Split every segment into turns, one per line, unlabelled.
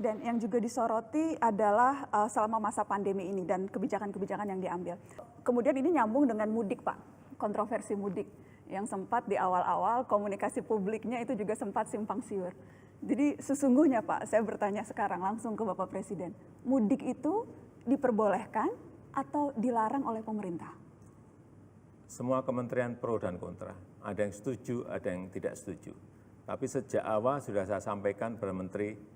Presiden, yang juga disoroti adalah selama masa pandemi ini dan kebijakan-kebijakan yang diambil. Kemudian ini nyambung dengan mudik, Pak, kontroversi mudik yang sempat di awal-awal komunikasi publiknya itu juga sempat simpang siur. Jadi sesungguhnya Pak, saya bertanya sekarang langsung ke Bapak Presiden, mudik itu diperbolehkan atau dilarang oleh pemerintah?
Semua kementerian pro dan kontra, ada yang setuju, ada yang tidak setuju. Tapi sejak awal sudah saya sampaikan kepada Menteri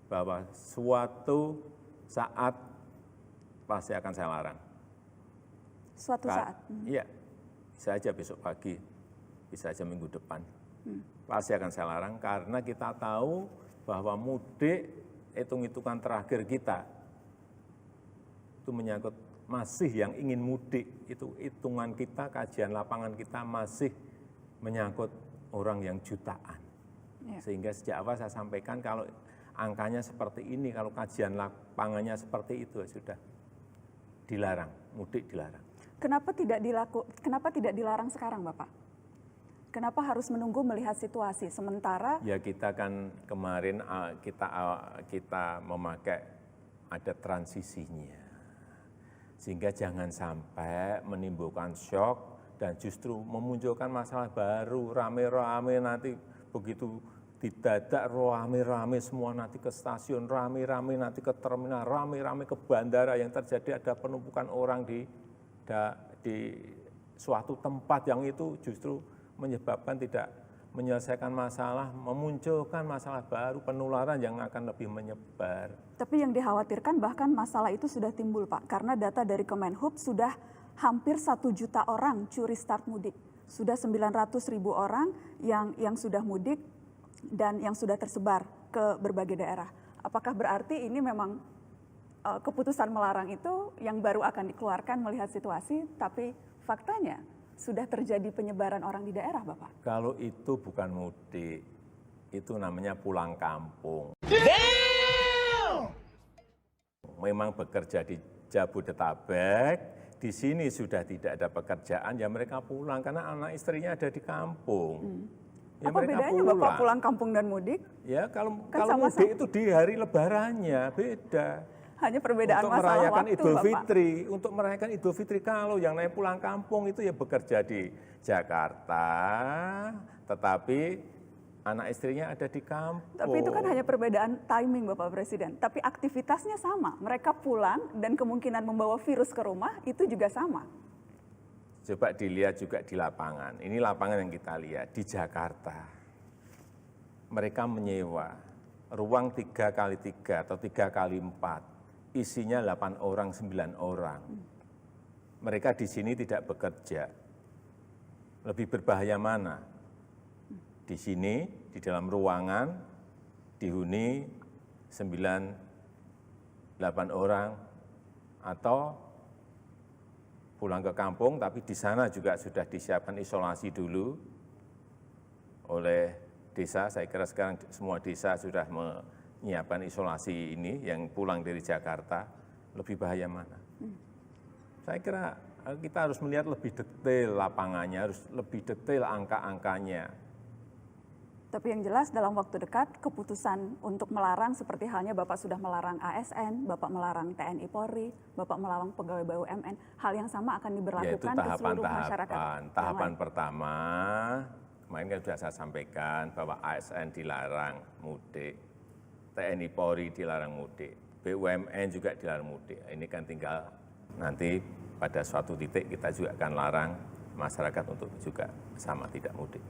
bahwa suatu saat pasti akan saya larang.
Suatu saat?
Iya, bisa aja besok pagi, bisa aja minggu depan. Pasti akan saya larang karena kita tahu bahwa mudik, hitung-hitungan terakhir kita, itu menyangkut masih yang ingin mudik, itu hitungan kita, kajian lapangan kita masih menyangkut orang yang jutaan. Sehingga sejak awal saya sampaikan kalau angkanya seperti ini, kalau kajian lapangannya seperti itu sudah dilarang, mudik dilarang.
Kenapa tidak dilarang sekarang, Bapak? Kenapa harus menunggu melihat situasi sementara?
Ya kita kan kemarin kita memakai ada transisinya, sehingga jangan sampai menimbulkan shock dan justru memunculkan masalah baru, rame-rame nanti begitu didadak rame-rame semua nanti ke stasiun, rame-rame nanti ke terminal, rame-rame ke bandara, yang terjadi ada penumpukan orang di suatu tempat yang itu justru menyebabkan tidak menyelesaikan masalah, memunculkan masalah baru, penularan yang akan lebih menyebar.
Tapi yang dikhawatirkan bahkan masalah itu sudah timbul, Pak, karena data dari Kemenhub sudah hampir 1 juta orang curi start mudik. Sudah 900.000 orang yang sudah mudik dan yang sudah tersebar ke berbagai daerah. Apakah berarti ini memang keputusan melarang itu yang baru akan dikeluarkan melihat situasi, tapi faktanya sudah terjadi penyebaran orang di daerah, Bapak?
Kalau itu bukan mudik, itu namanya pulang kampung. Memang bekerja di Jabodetabek, di sini sudah tidak ada pekerjaan, ya mereka pulang karena anak istrinya ada di kampung. Ya
apa bedanya pulang. Bapak pulang kampung dan mudik?
Ya kalau mudik itu di hari lebarannya, beda.
Hanya perbedaan
untuk
masalah
merayakan
waktu,
Idul
Bapak.
Fitri, untuk merayakan Idul Fitri kalau yang naik pulang kampung itu ya bekerja di Jakarta, tetapi anak istrinya ada di kampung.
Tapi itu kan hanya perbedaan timing, Bapak Presiden. Tapi aktivitasnya sama. Mereka pulang dan kemungkinan membawa virus ke rumah itu juga sama.
Coba dilihat juga di lapangan. Ini lapangan yang kita lihat di Jakarta. Mereka menyewa ruang 3x3 atau 3x4. Isinya 8 orang, 9 orang. Mereka di sini tidak bekerja. Lebih berbahaya mana? Di sini, di dalam ruangan, dihuni 9, 8 orang, atau pulang ke kampung, tapi di sana juga sudah disiapkan isolasi dulu oleh desa. Saya kira sekarang semua desa sudah menyiapkan isolasi ini, yang pulang dari Jakarta. Lebih bahaya mana? Saya kira kita harus melihat lebih detail lapangannya, harus lebih detail angka-angkanya.
Tapi yang jelas dalam waktu dekat keputusan untuk melarang seperti halnya Bapak sudah melarang ASN, Bapak melarang TNI Polri, Bapak melarang pegawai BUMN, hal yang sama akan diberlakukan ke seluruh masyarakat.
Tahapan pertama, kemarin kan sudah saya sampaikan bahwa ASN dilarang mudik, TNI Polri dilarang mudik, BUMN juga dilarang mudik. Ini kan tinggal nanti pada suatu titik kita juga akan larang masyarakat untuk juga sama tidak mudik.